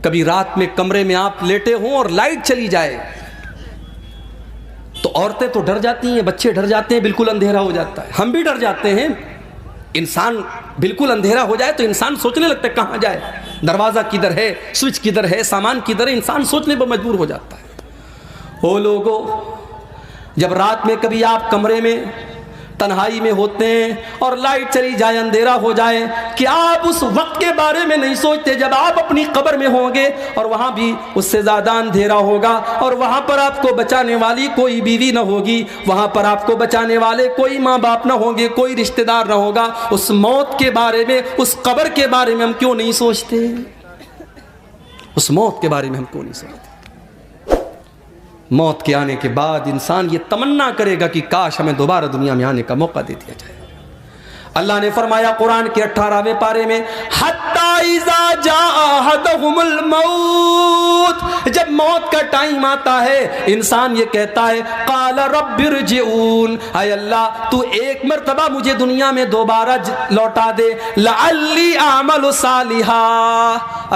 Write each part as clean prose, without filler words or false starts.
کبھی رات میں کمرے میں آپ لیٹے ہوں اور لائٹ چلی جائے تو عورتیں تو ڈر جاتی ہیں, بچے ڈر جاتے ہیں, بالکل اندھیرا ہو جاتا ہے, ہم بھی ڈر جاتے ہیں. انسان بالکل اندھیرا ہو جائے تو انسان سوچنے لگتا ہے کہاں جائے, دروازہ کدھر ہے, سوئچ کدھر ہے, سامان کدھر ہے, انسان سوچنے پر مجبور ہو جاتا ہے. او لوگو, جب رات میں کبھی آپ کمرے میں تنہائی میں ہوتے ہیں اور لائٹ چلی جائے, اندھیرا ہو جائے, کیا آپ اس وقت کے بارے میں نہیں سوچتے جب آپ اپنی قبر میں ہوں گے اور وہاں بھی اس سے زیادہ اندھیرا ہوگا اور وہاں پر آپ کو بچانے والی کوئی بیوی نہ ہوگی, وہاں پر آپ کو بچانے والے کوئی ماں باپ نہ ہوں گے, کوئی رشتہ دار نہ ہوگا. اس موت کے بارے میں, اس قبر کے بارے میں ہم کیوں نہیں سوچتے؟ اس موت کے بارے میں ہم کیوں نہیں سوچتے؟ موت کے آنے کے بعد انسان یہ تمنا کرے گا کہ کاش ہمیں دوبارہ دنیا میں آنے کا موقع دے دیا جائے. اللہ نے فرمایا قرآن کے 18ویں پارے میں, حتی اذا جاء احدهم الموت, جب موت کا ٹائم آتا ہے انسان یہ کہتا ہے قال رب ارجعون, اے اللہ تو ایک مرتبہ مجھے دنیا میں دوبارہ لوٹا دے, لعلی اعمل صالحا,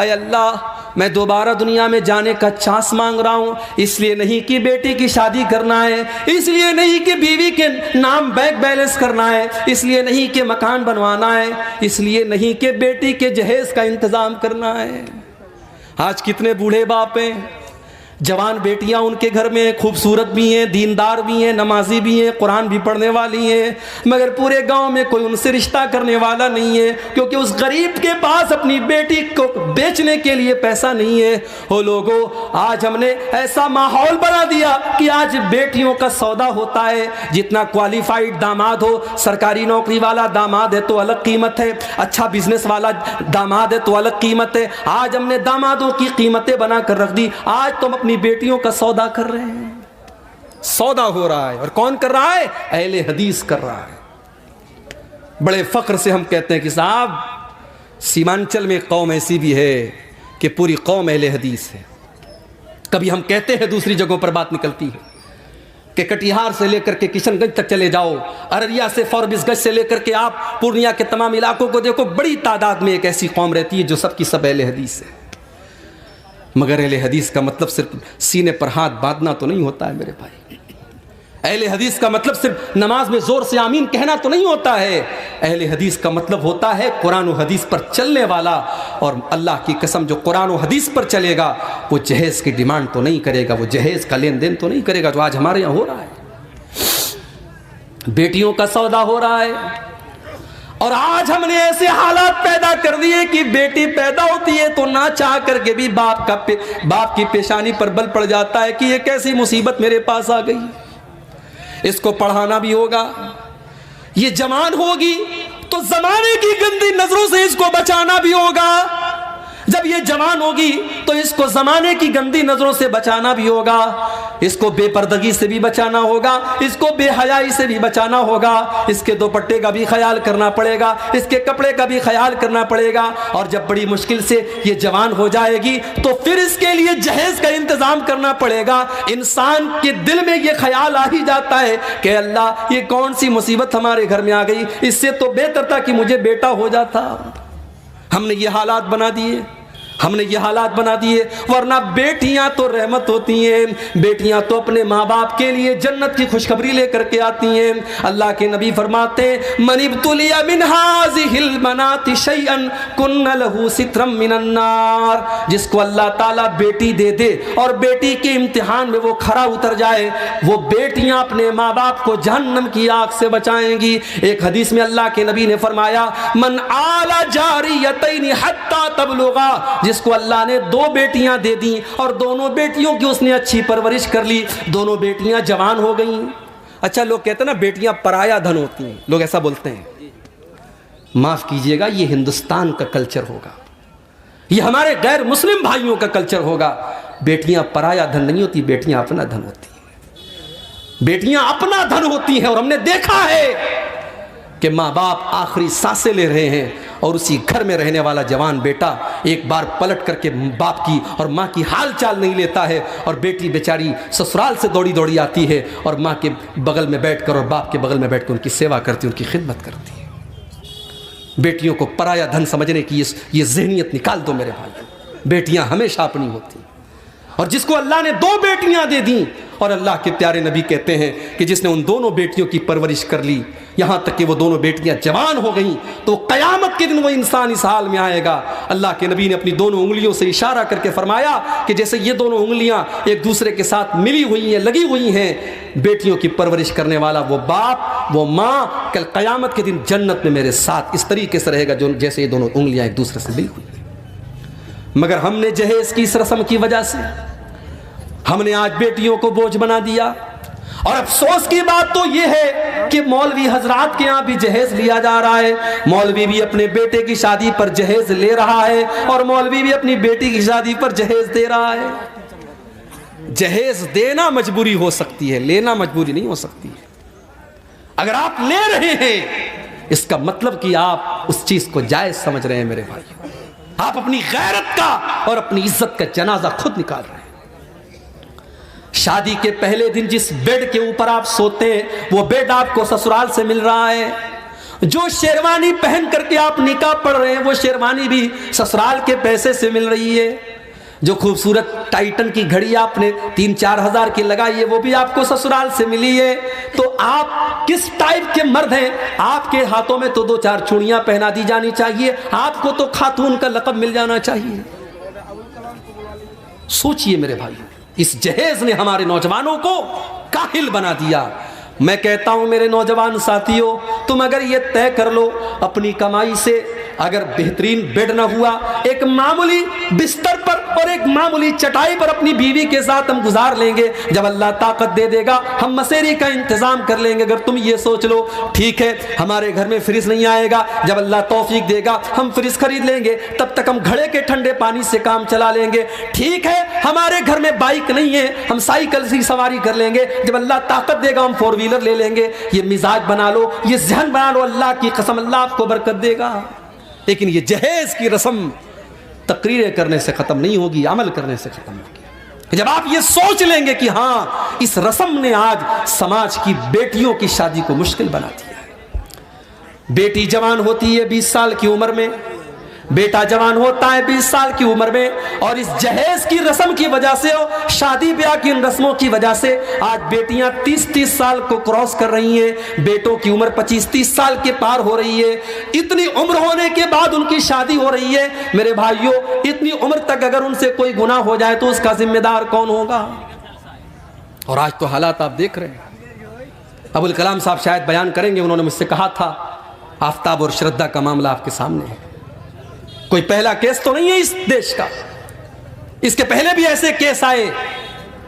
اے اللہ میں دوبارہ دنیا میں جانے کا چانس مانگ رہا ہوں. اس لیے نہیں کہ بیٹی کی شادی کرنا ہے, اس لیے نہیں کہ بیوی کے نام بینک بیلنس کرنا ہے, اس لیے نہیں کہ مکان بنوانا ہے, اس لیے نہیں کہ بیٹی کے جہیز کا انتظام کرنا ہے. آج کتنے بوڑھے باپ ہیں, جوان بیٹیاں ان کے گھر میں خوبصورت بھی ہیں, دیندار بھی ہیں, نمازی بھی ہیں, قرآن بھی پڑھنے والی ہیں, مگر پورے گاؤں میں کوئی ان سے رشتہ کرنے والا نہیں ہے, کیونکہ اس غریب کے پاس اپنی بیٹی کو بیچنے کے لیے پیسہ نہیں ہے. او لوگو, آج ہم نے ایسا ماحول بنا دیا کہ آج بیٹیوں کا سودا ہوتا ہے. جتنا کوالیفائڈ داماد ہو, سرکاری نوکری والا داماد ہے تو الگ قیمت ہے, اچھا بزنس والا داماد ہے تو الگ قیمت ہے. آج ہم نے دامادوں کی قیمتیں بنا کر رکھ دی. آج تو ہم اپنی بیٹیوں کا سودا کر رہے ہیں, سودا ہو رہا ہے. اور کون کر رہا ہے؟ اہل حدیث کر رہا ہے. بڑے فخر سے ہم کہتے ہیں کہ صاحب سیمانچل میں قوم ایسی بھی ہے کہ پوری قوم اہل حدیث ہے. کبھی ہم کہتے ہیں دوسری جگہوں پر بات نکلتی ہے کہ کٹیہار سے لے کر کے کشن گنج تک چلے جاؤ, ارریا سے فوربس گنج سے لے کر کے آپ پورنیہ کے تمام علاقوں کو دیکھو, بڑی تعداد میں ایک ایسی قوم رہتی ہے جو سب کی سب اہل حدیث ہے. مگر اہل حدیث کا مطلب صرف سینے پر ہاتھ باندھنا تو نہیں ہوتا ہے میرے بھائی. اہل حدیث کا مطلب صرف نماز میں زور سے آمین کہنا تو نہیں ہوتا ہے. اہل حدیث کا مطلب ہوتا ہے قرآن و حدیث پر چلنے والا. اور اللہ کی قسم جو قرآن و حدیث پر چلے گا وہ جہیز کی ڈیمانڈ تو نہیں کرے گا, وہ جہیز کا لین دین تو نہیں کرے گا جو آج ہمارے یہاں ہو رہا ہے. بیٹیوں کا سودا ہو رہا ہے. اور آج ہم نے ایسے حالات پیدا کر دیے کہ بیٹی پیدا ہوتی ہے تو نہ چاہ کر کے بھی باپ کی پیشانی پر بل پڑ جاتا ہے کہ یہ کیسی مصیبت میرے پاس آ گئی. اس کو پڑھانا بھی ہوگا, یہ جوان ہوگی تو زمانے کی گندی نظروں سے اس کو بچانا بھی ہوگا. جب یہ جوان ہوگی تو اس کو زمانے کی گندی نظروں سے بچانا بھی ہوگا, اس کو بے پردگی سے بھی بچانا ہوگا, اس کو بے حیائی سے بھی بچانا ہوگا, اس کے دوپٹے کا بھی خیال کرنا پڑے گا, اس کے کپڑے کا بھی خیال کرنا پڑے گا. اور جب بڑی مشکل سے یہ جوان ہو جائے گی تو پھر اس کے لیے جہیز کا انتظام کرنا پڑے گا. انسان کے دل میں یہ خیال آ ہی جاتا ہے کہ اللہ یہ کون سی مصیبت ہمارے گھر میں آ گئی, اس سے تو بہتر تھا کہ مجھے بیٹا ہو جاتا. ہم نے یہ حالات بنا دیے, ہم نے یہ حالات بنا دیے. ورنہ بیٹیاں تو رحمت ہوتی ہیں, بیٹیاں تو اپنے ماں باپ کے لیے جنت کی خوشخبری لے کر کے آتی ہیں. اللہ کے نبی فرماتے ہیں من ابتلی من هذه البنات شيئا كن له سترا من النار, جس کو اللہ تعالیٰ بیٹی دے دے اور بیٹی کے امتحان میں وہ کھرا اتر جائے, وہ بیٹیاں اپنے ماں باپ کو جہنم کی آگ سے بچائیں گی. ایک حدیث میں اللہ کے نبی نے فرمایا من آل جاریتین حتی تبلغا, جس کو اللہ نے 2 بیٹیاں دے دیں اور دونوں بیٹیوں کی اس نے اچھی پرورش کر لی, دونوں بیٹیاں جوان ہو گئیں. اچھا لوگ کہتے ہیں نا بیٹیاں پرایا دھن ہوتی ہیں, لوگ ایسا بولتے ہیں. معاف کیجئے گا, یہ ہندوستان کا کلچر ہوگا, یہ ہمارے غیر مسلم بھائیوں کا کلچر ہوگا. بیٹیاں پرایا دھن نہیں ہوتی, بیٹیاں اپنا دھن ہوتی ہیں, بیٹیاں اپنا دھن ہوتی ہیں. اور ہم نے دیکھا ہے کہ ماں باپ آخری سانسیں لے رہے ہیں اور اسی گھر میں رہنے والا جوان بیٹا ایک بار پلٹ کر کے باپ کی اور ماں کی حال چال نہیں لیتا ہے, اور بیٹی بیچاری سسرال سے دوڑی دوڑی آتی ہے اور ماں کے بغل میں بیٹھ کر اور باپ کے بغل میں بیٹھ کر ان کی سیوا کرتی, ان کی خدمت کرتی ہے. بیٹیوں کو پرایا دھن سمجھنے کی یہ ذہنیت نکال دو میرے بھائی. بیٹیاں ہمیشہ اپنی ہوتی ہیں، اور جس کو اللہ نے 2 بیٹیاں دے دیں، اور اللہ کے پیارے نبی کہتے ہیں کہ جس نے ان دونوں بیٹیوں کی پرورش کر لی یہاں تک کہ وہ دونوں بیٹیاں جوان ہو گئیں، تو قیامت کے دن وہ انسان اس حال میں آئے گا۔ اللہ کے نبی نے اپنی دونوں انگلیوں سے اشارہ کر کے فرمایا کہ جیسے یہ دونوں انگلیاں ایک دوسرے کے ساتھ ملی ہوئی ہیں، لگی ہوئی ہیں، بیٹیوں کی پرورش کرنے والا وہ باپ وہ ماں کل قیامت کے دن جنت میں میرے ساتھ اس طریقے سے رہے گا جیسے یہ دونوں انگلیاں ایک دوسرے سے ملی ہوئی ہیں۔ مگر ہم نے جہیز کی اس رسم کی وجہ سے ہم نے آج بیٹیوں کو بوجھ بنا دیا، اور افسوس کی بات تو یہ ہے کہ مولوی حضرات کے ہاں بھی جہیز لیا جا رہا ہے، مولوی بھی اپنے بیٹے کی شادی پر جہیز لے رہا ہے، اور مولوی بھی اپنی بیٹی کی شادی پر جہیز دے رہا ہے۔ جہیز دینا مجبوری ہو سکتی ہے، لینا مجبوری نہیں ہو سکتی ہے۔ اگر آپ لے رہے ہیں اس کا مطلب کہ آپ اس چیز کو جائز سمجھ رہے ہیں میرے بھائی، آپ اپنی غیرت کا اور اپنی عزت کا جنازہ خود نکال رہے ہیں۔ شادی کے پہلے دن جس بیڈ کے اوپر آپ سوتے ہیں وہ بیڈ آپ کو سسرال سے مل رہا ہے، جو شیروانی پہن کر کے آپ نکاح پڑھ رہے ہیں وہ شیروانی بھی سسرال کے پیسے سے مل رہی ہے، جو خوبصورت ٹائٹن کی گھڑی آپ نے 3-4 ہزار کی لگائی ہے وہ بھی آپ کو سسرال سے ملی ہے۔ تو آپ کس ٹائپ کے مرد ہیں؟ آپ کے ہاتھوں میں تو 2-4 چوڑیاں پہنا دی جانی چاہیے، آپ کو تو خاتون کا لقب مل جانا چاہیے۔ سوچئے میرے بھائی، اس جہیز نے ہمارے نوجوانوں کو کاہل بنا دیا۔ میں کہتا ہوں میرے نوجوان ساتھیوں، تم اگر یہ طے کر لو اپنی کمائی سے، اگر بہترین بیڈ نہ ہوا، ایک معمولی بستر پر اور ایک معمولی چٹائی پر اپنی بیوی کے ساتھ ہم گزار لیں گے، جب اللہ طاقت دے دے گا ہم مسیری کا انتظام کر لیں گے۔ اگر تم یہ سوچ لو ٹھیک ہے ہمارے گھر میں فریج نہیں آئے گا، جب اللہ توفیق دے گا ہم فریج خرید لیں گے، تب تک ہم گھڑے کے ٹھنڈے پانی سے کام چلا لیں گے۔ ٹھیک ہے ہمارے گھر میں بائک نہیں ہے، ہم سائیکل سے سواری کر لیں گے، جب اللہ طاقت دے گا ہم 4 ویلر لے لیں گے۔ یہ مزاج بنا لو، یہ ذہن بنا لو، اللہ کی قسم اللہ آپ کو برکت دے گا۔ لیکن یہ جہیز کی رسم تقریریں کرنے سے ختم نہیں ہوگی، عمل کرنے سے ختم ہوگی۔ جب آپ یہ سوچ لیں گے کہ ہاں اس رسم نے آج سماج کی بیٹیوں کی شادی کو مشکل بنا دیا ہے۔ بیٹی جوان ہوتی ہے 20 سال کی عمر میں، بیٹا جوان ہوتا ہے 20 سال کی عمر میں، اور اس جہیز کی رسم کی وجہ سے اور شادی بیاہ کی ان رسموں کی وجہ سے آج بیٹیاں 30 سال کو کراس کر رہی ہیں، بیٹوں کی عمر 25-30 سال کے پار ہو رہی ہے۔ اتنی عمر ہونے کے بعد ان کی شادی ہو رہی ہے۔ میرے بھائیوں، اتنی عمر تک اگر ان سے کوئی گناہ ہو جائے تو اس کا ذمہ دار کون ہوگا؟ اور آج تو حالات آپ دیکھ رہے ہیں۔ ابوالکلام صاحب شاید بیان کریں گے، انہوں نے مجھ سے کہا تھا آفتاب اور شردھا کا معاملہ آپ کے سامنے ہے۔ کوئی پہلا کیس تو نہیں ہے اس دیش کا، اس کے پہلے بھی ایسے کیس آئے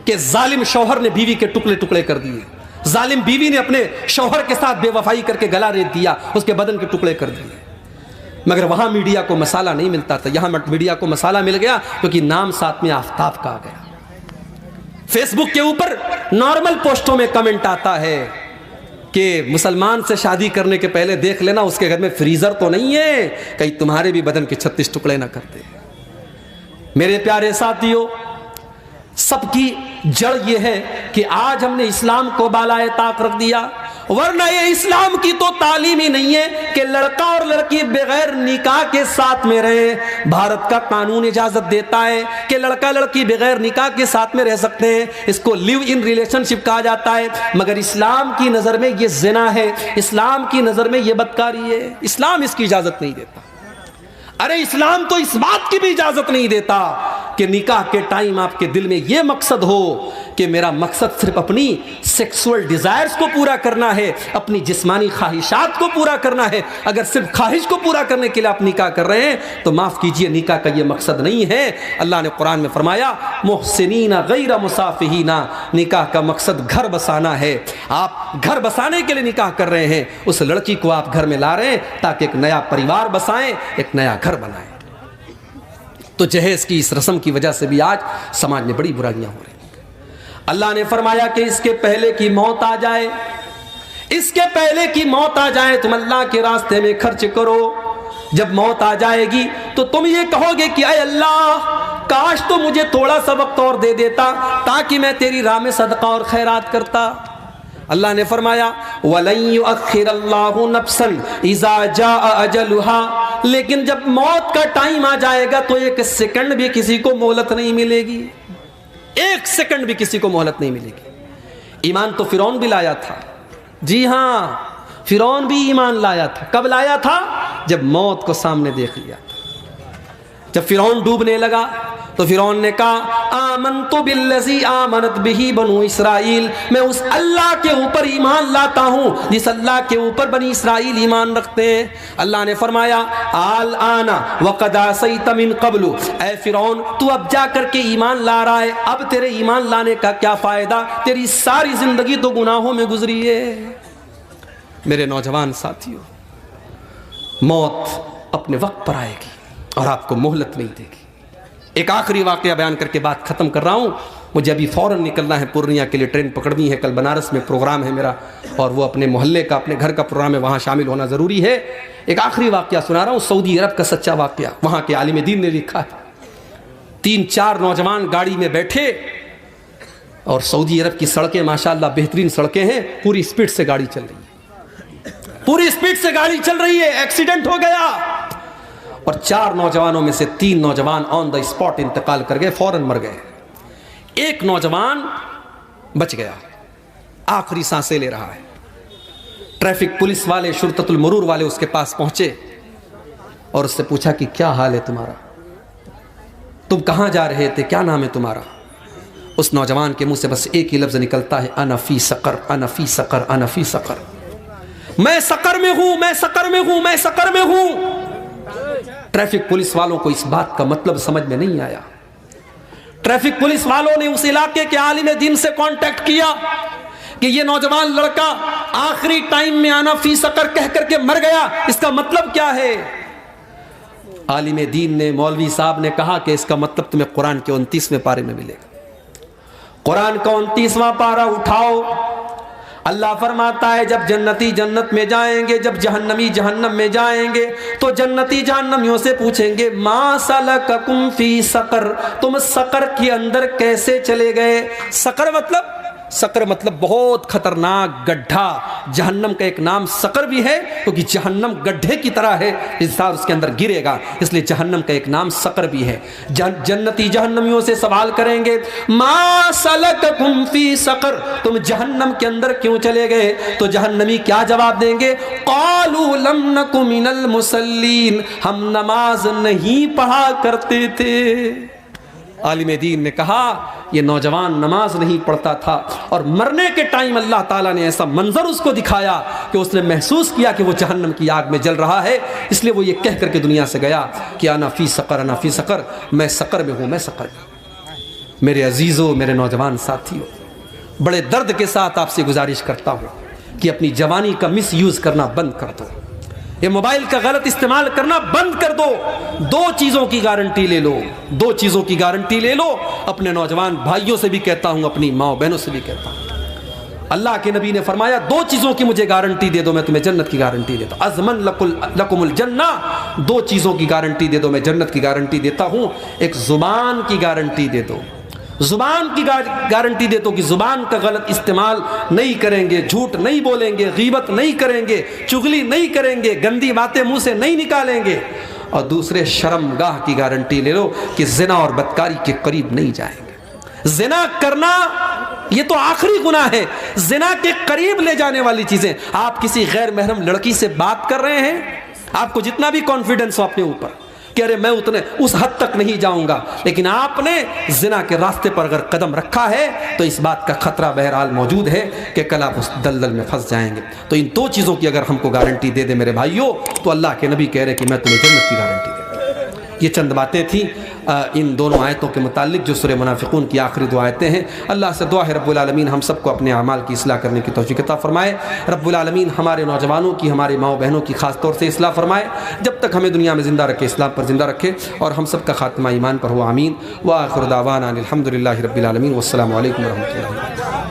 کہ ظالم شوہر نے بیوی کے ٹکڑے ٹکڑے کر دیے، ظالم بیوی نے اپنے شوہر کے ساتھ بے وفائی کر کے گلا ریت دیا، اس کے بدن کے ٹکڑے کر دیے۔ مگر وہاں میڈیا کو مسالہ نہیں ملتا تھا، یہاں میڈیا کو مسالہ مل گیا کیونکہ نام ساتھ میں آفتاب کا آ گیا۔ فیس بک کے اوپر نارمل پوسٹوں میں کمنٹ آتا ہے کہ مسلمان سے شادی کرنے کے پہلے دیکھ لینا اس کے گھر میں فریزر تو نہیں ہے، کہیں تمہارے بھی بدن کے 36 ٹکڑے نہ کرتے۔ میرے پیارے ساتھیوں، سب کی جڑ یہ ہے کہ آج ہم نے اسلام کو بالائے طاق رکھ دیا، ورنہ یہ اسلام کی تو تعلیم ہی نہیں ہے کہ لڑکا اور لڑکی بغیر نکاح کے ساتھ میں رہیں۔ بھارت کا قانون اجازت دیتا ہے کہ لڑکا لڑکی بغیر نکاح کے ساتھ میں رہ سکتے ہیں، اس کو لیو ان ریلیشن شپ کہا جاتا ہے، مگر اسلام کی نظر میں یہ زنا ہے، اسلام کی نظر میں یہ بدکاری ہے، اسلام اس کی اجازت نہیں دیتا۔ ارے اسلام تو اس بات کی بھی اجازت نہیں دیتا کہ نکاح کے ٹائم آپ کے دل میں یہ مقصد ہو کہ میرا مقصد صرف اپنی سیکسول ڈیزائرز کو پورا کرنا ہے، اپنی جسمانی خواہشات کو پورا کرنا ہے۔ اگر صرف خواہش کو پورا کرنے کے لیے آپ نکاح کر رہے ہیں تو معاف کیجئے، نکاح کا یہ مقصد نہیں ہے۔ اللہ نے قرآن میں فرمایا محسنین غیر مسافحین، نکاح کا مقصد گھر بسانا ہے۔ آپ گھر بسانے کے لیے نکاح کر رہے ہیں، اس لڑکی کو آپ گھر میں لا رہے ہیں تاکہ ایک نیا پریوار بسائیں، ایک نیا گھر بنائیں۔ تو جہیز کی اس رسم کی وجہ سے بھی آج سماج میں بڑی برائیاں ہو رہی ہیں۔ اللہ نے فرمایا کہ اس کے پہلے کی موت آ جائے، اس کے پہلے کی موت آ جائے تم اللہ کے راستے میں خرچ کرو۔ جب موت آ جائے گی تو تم یہ کہو گے کہ اے اللہ کاش تو مجھے تھوڑا سا وقت اور دے دیتا تاکہ میں تیری راہ میں صدقہ اور خیرات کرتا۔ اللہ نے فرمایا وَلَن يُؤَخِّرَ اللَّهُ نَفْسًا إِذَا جَاءَ أَجَلُهَا لیکن جب موت کا ٹائم آ جائے گا تو ایک سیکنڈ بھی کسی کو مہلت نہیں ملے گی، ایک سیکنڈ بھی کسی کو مہلت نہیں ملے گی۔ ایمان تو فرعون بھی لایا تھا، جی ہاں فرعون بھی ایمان لایا تھا۔ کب لایا تھا؟ جب موت کو سامنے دیکھ لیا تھا۔ جب فرعون ڈوبنے لگا تو فرعون نے کہا آمنت بالذی آمنت بہ بنو اسرائیل، میں اس اللہ کے اوپر ایمان لاتا ہوں جس اللہ کے اوپر بنی اسرائیل ایمان رکھتے ہیں۔ اللہ نے فرمایا الآن وقد عصیت من قبل، اے فرعون تو اب جا کر کے ایمان لا رہا ہے، اب تیرے ایمان لانے کا کیا فائدہ، تیری ساری زندگی تو گناہوں میں گزری ہے۔ میرے نوجوان ساتھیوں، موت اپنے وقت پر آئے گی اور آپ کو مہلت نہیں دے گی۔ ایک آخری واقعہ بیان کر کے بات ختم کر رہا ہوں، مجھے ابھی فوراً نکلنا ہے پورنیہ کے لیے، ٹرین پکڑنی ہے، کل بنارس میں پروگرام ہے میرا، اور وہ اپنے محلے کا اپنے گھر کا پروگرام ہے، وہاں شامل ہونا ضروری ہے۔ ایک آخری واقعہ سنا رہا ہوں، سعودی عرب کا سچا واقعہ، وہاں کے عالم دین نے لکھا ہے۔ 3-4 نوجوان گاڑی میں بیٹھے اور سعودی عرب کی سڑکیں ماشاءاللہ بہترین سڑکیں ہیں، پوری سپیڈ سے گاڑی چل رہی ہے، پوری سپیڈ سے گاڑی چل رہی ہے، ایکسیڈنٹ ہو گیا اور 4 نوجوانوں میں سے 3 نوجوان آن دا اسپاٹ انتقال کر گئے، فوراً مر گئے۔ ایک نوجوان بچ گیا، آخری سانسیں لے رہا ہے۔ ٹریفک پولیس والے، شرطۃ المرور والے اس کے پاس پہنچے اور اس سے پوچھا کہ کیا حال ہے تمہارا، تم کہاں جا رہے تھے، کیا نام ہے تمہارا؟ اس نوجوان کے منہ سے بس ایک ہی لفظ نکلتا ہے انا فی سقر، انا فی سقر، انا فی سقر، میں سقر میں ہوں، میں سقر میں ہوں، میں سقر میں ہوں۔ ٹریفک پولیس والوں کو اس بات کا مطلب سمجھ میں نہیں آیا۔ ٹریفک پولیس والوں نے اس علاقے کے عالم دین سے کانٹیکٹ کیا کہ یہ نوجوان لڑکا آخری ٹائم میں آنا فی سقر کہہ کر کے مر گیا، اس کا مطلب کیا ہے؟ عالم دین نے، مولوی صاحب نے کہا کہ اس کا مطلب تمہیں قرآن کے 29ویں پارے میں ملے گا۔ قرآن کا 29واں پارہ اٹھاؤ، اللہ فرماتا ہے جب جنتی جنت میں جائیں گے، جب جہنمی جہنم میں جائیں گے تو جنتی جہنمیوں سے پوچھیں گے ما سلککم فی سقر، تم سقر کے اندر کیسے چلے گئے؟ سقر مطلب بہت خطرناک گڈھا، جہنم کا ایک نام سقر بھی ہے کیونکہ جہنم گڈھے کی طرح ہے، انسان اس کے اندر گرے گا، اس لیے جہنم کا ایک نام سقر بھی ہے۔ جنتی جہنمیوں سے سوال کریں گے ما سلککم فی سقر، تم جہنم کے اندر کیوں چلے گئے؟ تو جہنمی کیا جواب دیں گے؟ قالوا لم نک من المصلین، ہم نماز نہیں پڑھا کرتے تھے۔ عالم دین نے کہا یہ نوجوان نماز نہیں پڑھتا تھا اور مرنے کے ٹائم اللہ تعالیٰ نے ایسا منظر اس کو دکھایا کہ اس نے محسوس کیا کہ وہ جہنم کی آگ میں جل رہا ہے، اس لیے وہ یہ کہہ کر کے دنیا سے گیا کہ انا فی سقر، انا فی سقر، میں سقر میں ہوں، میں سقر میں ہوں۔ میرے عزیزوں، میرے نوجوان ساتھیوں، بڑے درد کے ساتھ آپ سے گزارش کرتا ہوں کہ اپنی جوانی کا مس یوز کرنا بند کر دو، یہ موبائل کا غلط استعمال کرنا بند کر دو۔ 2 چیزوں کی گارنٹی لے لو، 2 چیزوں کی گارنٹی لے لو۔ اپنے نوجوان بھائیوں سے بھی کہتا ہوں، اپنی ماں بہنوں سے بھی کہتا ہوں، اللہ کے نبی نے فرمایا 2 چیزوں کی مجھے گارنٹی دے دو، میں تمہیں جنت کی گارنٹی دیتا ہوں۔ ازمن لکم الجنہ، 2 چیزوں کی گارنٹی دے دو، میں جنت کی گارنٹی دیتا ہوں۔ ایک زبان کی گارنٹی دے دو، زبان کی گارنٹی دے دو کہ زبان کا غلط استعمال نہیں کریں گے، جھوٹ نہیں بولیں گے، غیبت نہیں کریں گے، چغلی نہیں کریں گے، گندی باتیں منہ سے نہیں نکالیں گے۔ اور دوسرے شرمگاہ کی گارنٹی لے لو کہ زنا اور بدکاری کے قریب نہیں جائیں گے۔ زنا کرنا یہ تو آخری گناہ ہے، زنا کے قریب لے جانے والی چیزیں۔ آپ کسی غیر محرم لڑکی سے بات کر رہے ہیں، آپ کو جتنا بھی کانفیڈنس ہو اپنے اوپر کہ ارے میں اس حد تک نہیں جاؤں گا، لیکن آپ نے زنا کے راستے پر اگر قدم رکھا ہے تو اس بات کا خطرہ بہرحال موجود ہے کہ کل آپ اس دلدل میں پھنس جائیں گے۔ تو ان 2 چیزوں کی اگر ہم کو گارنٹی دے دے میرے بھائیوں، تو اللہ کے نبی کہہ رہے کہ میں تمہیں جنت کی گارنٹی دے دوں۔ یہ چند باتیں تھیں ان دونوں آیتوں کے متعلق جو سورہ منافقون کی آخری 2 آیتیں ہیں۔ اللہ سے دعا ہے رب العالمین ہم سب کو اپنے اعمال کی اصلاح کرنے کی توفیق عطا فرمائے۔ رب العالمین ہمارے نوجوانوں کی، ہمارے ماؤں بہنوں کی خاص طور سے اصلاح فرمائے، جب تک ہمیں دنیا میں زندہ رکھے، اسلام پر زندہ رکھے، اور ہم سب کا خاتمہ ایمان پر ہو، آمین۔ وآخر دعوانا الحمدللہ رب العالمین، والسلام علیکم ورحمۃ اللہ۔